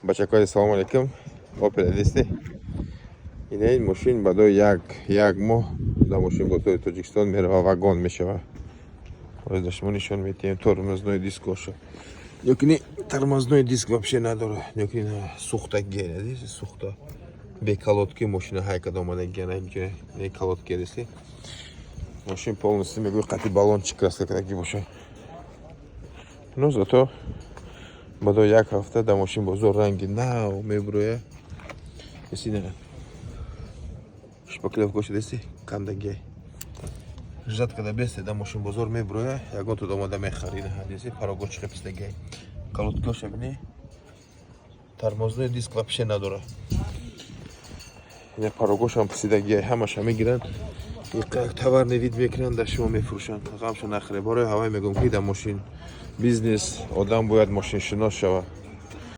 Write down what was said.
бачакои, салому алейкум. Opel Edis'te. Yine این ماشین بعد یک ماه در ماشین با توی تاجیکستان میره و واگن میشه. ازش ما نشون میدیم ترمزنوی دیسکش. یکی ترمزنوی دیسک вообще نداره. یکی سوختگی نداره. سوخته. به کالوتکی ماشین های کدام نگه نمیشه. نه کالوتکی دستی. ماشین полностью میگوی قطعی بالونچیک راستگی باشه. Ну зато بعد یک هفته در ماشین بازار رنگی نو میبروه. کسی نه. Шпаклевка дести кандагей. Ждать когда бесте да машин бозор меброя, я гон туда мода мехарина хадиси парогоч хепстегей. Колодка шебни. Тормозной диск вообще надора. Я парогошам псидагей, хамаша мегиран. И как товарный вид мекран да шумо мефрушан. Гамшо нахре барои ҳавай мегум ки да машин бизнес одам бояд машин шинос шава.